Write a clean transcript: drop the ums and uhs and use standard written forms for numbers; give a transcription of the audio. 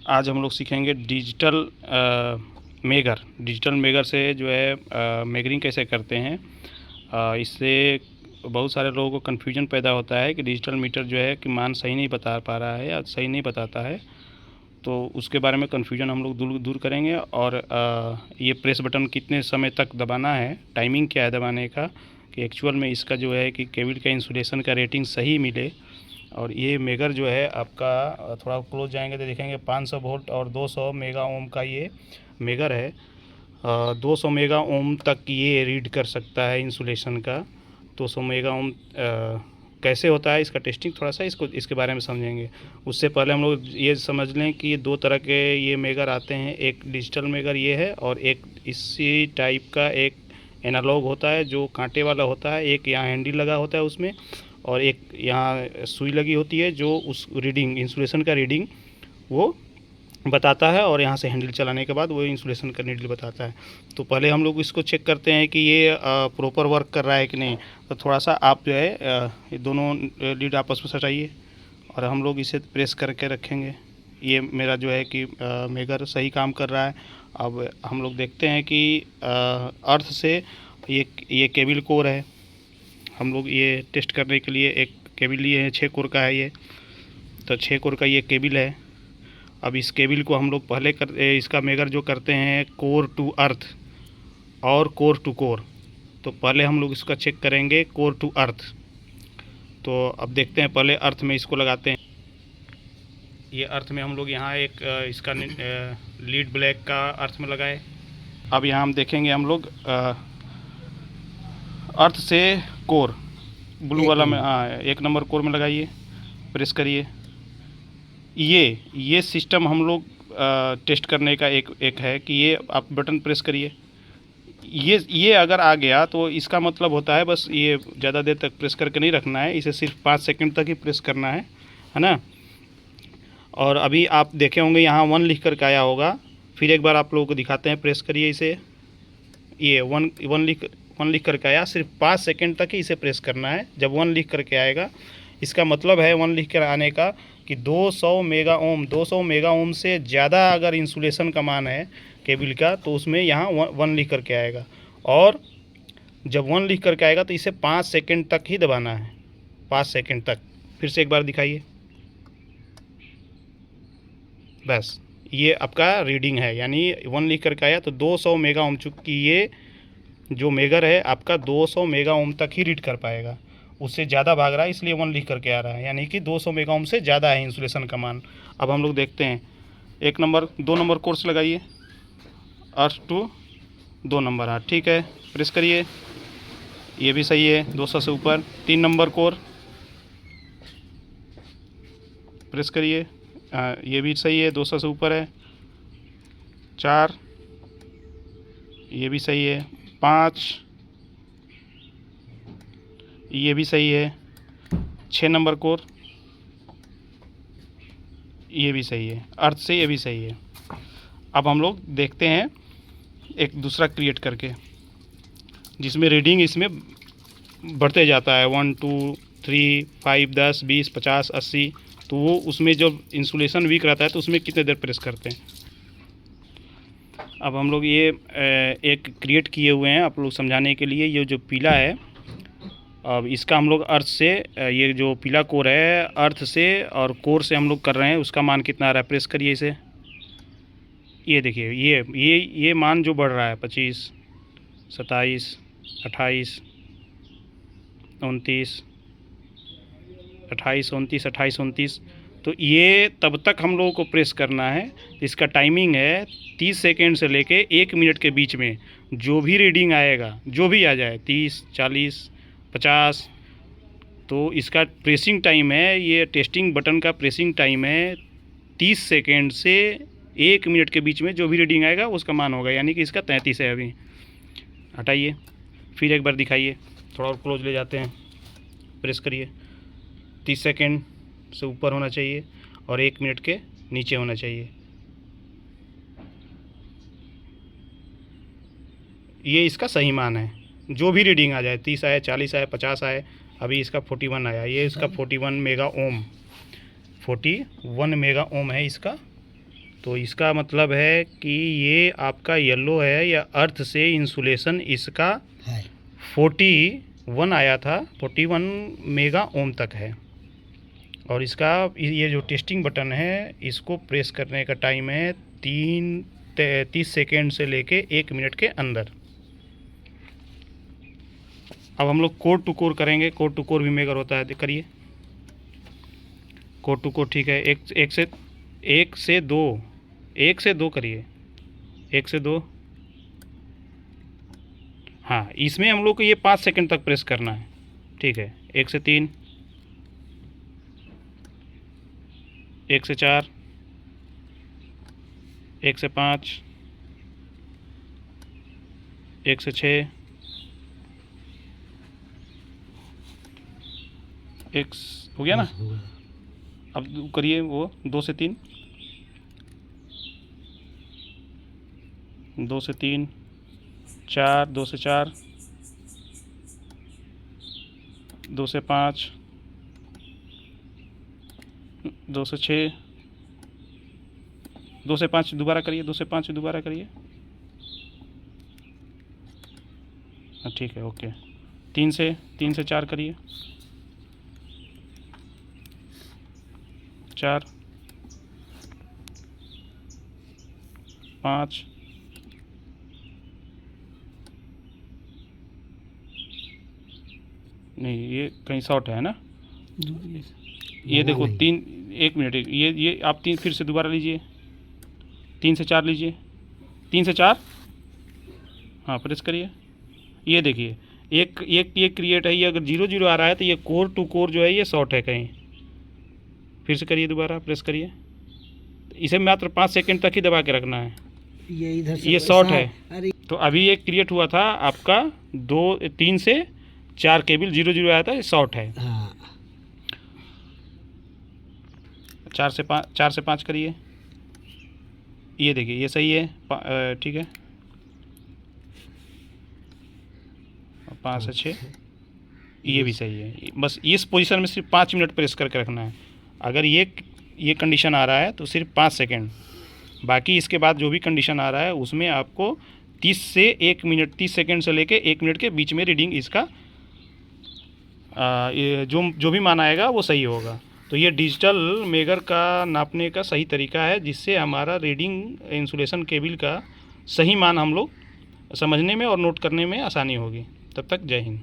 आज हम लोग सीखेंगे डिजिटल मेगर। डिजिटल मेगर से जो है मेगरिंग कैसे करते हैं। इससे बहुत सारे लोगों को कन्फ्यूजन पैदा होता है कि डिजिटल मीटर जो है कि मान सही नहीं बता पा रहा है या सही नहीं बताता है, तो उसके बारे में कन्फ्यूजन हम लोग दूर करेंगे। और ये प्रेस बटन कितने समय तक दबाना है, टाइमिंग क्या है दबाने का, कि एक्चुअल में इसका जो है कि केबल का इंसुलेशन का रेटिंग सही मिले। और ये मेगर जो है आपका थोड़ा क्लोज जाएंगे तो देखेंगे 500 वोल्ट और 200 मेगा ओम का ये मेगर है। 200 मेगा ओम तक ये रीड कर सकता है इंसुलेशन का। 200 मेगा ओम कैसे होता है इसका टेस्टिंग, थोड़ा सा इसके बारे में समझेंगे। उससे पहले हम लोग ये समझ लें कि ये दो तरह के ये मेगर आते हैं। एक डिजिटल मेगर ये है और एक इसी टाइप का एक एनालॉग होता है जो कांटे वाला होता है। एक यहाँ हैंडल लगा होता है उसमें, और एक यहाँ सुई लगी होती है जो उस रीडिंग इंसुलेशन का रीडिंग वो बताता है, और यहाँ से हैंडल चलाने के बाद वो इंसुलेशन का नीडल बताता है। तो पहले हम लोग इसको चेक करते हैं कि ये प्रॉपर वर्क कर रहा है कि नहीं। तो थोड़ा सा आप जो है ये दोनों लीड आपस में सटाइए और हम लोग इसे प्रेस करके रखेंगे। ये मेरा जो है कि मेगर सही काम कर रहा है। अब हम लोग देखते हैं कि अर्थ से ये केबल कोर है। हम लोग ये टेस्ट करने के लिए एक केबल लिए हैं, 6 कोर का है ये। तो 6 कोर का ये केबल है। अब इस केबल को हम लोग पहले इसका मेगर जो करते हैं कोर टू अर्थ और कोर टू कोर। तो पहले हम लोग इसका चेक करेंगे कोर टू अर्थ। तो अब देखते हैं, पहले अर्थ में इसको लगाते हैं। ये अर्थ में हम लोग यहाँ एक इसका लीड ब्लैक का अर्थ में लगाए। अब यहाँ हम देखेंगे, हम लोग अर्थ से कोर ब्लू वाला में 1 नंबर कोर में लगाइए, प्रेस करिए। ये सिस्टम हम लोग टेस्ट करने का एक है कि ये आप बटन प्रेस करिए। ये अगर आ गया तो इसका मतलब होता है बस ये ज़्यादा देर तक प्रेस करके नहीं रखना है, इसे सिर्फ 5 सेकंड तक ही प्रेस करना है ना। और अभी आप देखे होंगे यहाँ 1 लिख करके आया होगा। फिर एक बार आप लोगों को दिखाते हैं, प्रेस करिए इसे। ये 1 लिख करके आया, सिर्फ 5 सेकंड तक ही इसे प्रेस करना है। जब 1 लिख करके आएगा, इसका मतलब है 1 लिख कर आने का कि 200 मेगा ओम से ज़्यादा अगर इंसुलेशन का मान है केबल का, तो उसमें यहाँ 1 लिख करके आएगा। और जब 1 लिख करके आएगा तो इसे 5 सेकंड तक ही दबाना है, 5 सेकंड तक। फिर से एक बार दिखाइए, बस ये आपका रीडिंग है। यानी 1 लिख करके आया तो 200 मेगा ओम, चूँकि ये जो मेगर है आपका 200 मेगा ओम तक ही रीड कर पाएगा। उससे ज़्यादा भाग रहा है इसलिए 1 लिख करके आ रहा है, यानी कि 200 मेगा ओम से ज़्यादा है इंसुलेशन का मान। अब हम लोग देखते हैं, 2 नंबर कोर्स लगाइए, अर्थ टू 2 नंबर। हाँ ठीक है, प्रेस करिए। ये भी सही है, 200 से ऊपर। 3 नंबर कोर, प्रेस करिए। ये भी सही है, 200 से ऊपर है। 4, ये भी सही है। 5, ये भी सही है। 6 नंबर कोर, ये भी सही है। अर्थ से ये भी सही है। अब हम लोग देखते हैं एक दूसरा क्रिएट करके, जिसमें रीडिंग इसमें बढ़ते जाता है, 1 2 3 5 10 20 50 80। तो वो उसमें जब इंसुलेशन वीक रहता है तो उसमें कितने देर प्रेस करते हैं। अब हम लोग ये एक क्रिएट किए हुए हैं आप लोग समझाने के लिए। ये जो पीला है, अब इसका हम लोग अर्थ से, ये जो पीला कोर है अर्थ से और कोर से हम लोग कर रहे हैं, उसका मान कितना आ रहा है। प्रेस करिए इसे। ये देखिए, ये मान जो बढ़ रहा है 25 27 28 29 28 29 28 29। तो ये तब तक हम लोगों को प्रेस करना है। इसका टाइमिंग है 30 सेकेंड से लेके 1 मिनट के बीच में। जो भी रीडिंग आएगा, जो भी आ जाए 30 40 50, तो इसका प्रेसिंग टाइम है, ये टेस्टिंग बटन का प्रेसिंग टाइम है 30 सेकेंड से 1 मिनट के बीच में। जो भी रीडिंग आएगा उसका मान होगा, यानी कि इसका 33 है। अभी हटाइए, फिर एक बार दिखाइए, थोड़ा और क्लोज ले जाते हैं, प्रेस करिए। 30 सेकेंड से ऊपर होना चाहिए और 1 मिनट के नीचे होना चाहिए। ये इसका सही मान है। जो भी रीडिंग आ जाए, 30 आए 40 आए 50 आए, अभी इसका 41 आया, ये इसका 41 मेगा ओम है इसका। तो इसका मतलब है कि ये आपका येलो है या अर्थ से इंसुलेशन इसका है 41 आया था, 41 मेगा ओम तक है। और इसका ये जो टेस्टिंग बटन है इसको प्रेस करने का टाइम है 30 सेकेंड से लेके 1 मिनट के अंदर। अब हम लोग कोर टू कोर करेंगे। कोर टू कोर भी मेगर होता है, करिए कोर टू कोर। ठीक है, एक से दो करिए, 1 से 2। हाँ, इसमें हम लोग को ये 5 सेकंड तक प्रेस करना है। ठीक है, 1 से 3, 1 से 4, 1 से 5, 1 से 6, 1 हो गया ना। अब करिए वो 2 से 3, 2 से 3, 4, 2 से 4, 2 से 5, 2 से 6, 2 से 5 दोबारा करिए, 2 से 5 दोबारा करिए। हाँ ठीक है, ओके। 3 से 4 करिए, 4, 5, नहीं ये कहीं शॉर्ट है ना, ये देखो 3, 1 मिनट, ये आप 3 फिर से दोबारा लीजिए, 3 से 4 लीजिए, 3 से 4, हाँ प्रेस करिए। ये देखिए एक ये क्रिएट है, ये अगर 0 0 आ रहा है तो ये कोर टू कोर जो है ये शॉर्ट है कहीं। फिर से करिए, दोबारा प्रेस करिए। इसे मात्र 5 सेकंड तक ही दबा के रखना है, ये इधर से ये शॉर्ट है। अरे तो अभी ये क्रिएट हुआ था आपका 3 से 4 केबल, 0 0 आया था, ये शॉर्ट है। हाँ 4 से 5 करिए, ये देखिए ये सही है, ठीक है। 5 से 6 ये भी सही है। बस इस पोजीशन में सिर्फ 5 मिनट प्रेस करके रखना है। अगर ये कंडीशन आ रहा है तो सिर्फ 5 सेकंड, बाकी इसके बाद जो भी कंडीशन आ रहा है उसमें आपको 30 से 1 मिनट, 30 सेकंड से लेके 1 मिनट के बीच में रीडिंग इसका ये जो भी मान आएगा वो सही होगा। तो ये डिजिटल मेगर का नापने का सही तरीका है, जिससे हमारा रीडिंग इंसुलेशन केबल का सही मान हम लोग समझने में और नोट करने में आसानी होगी। तब तक जय हिंद।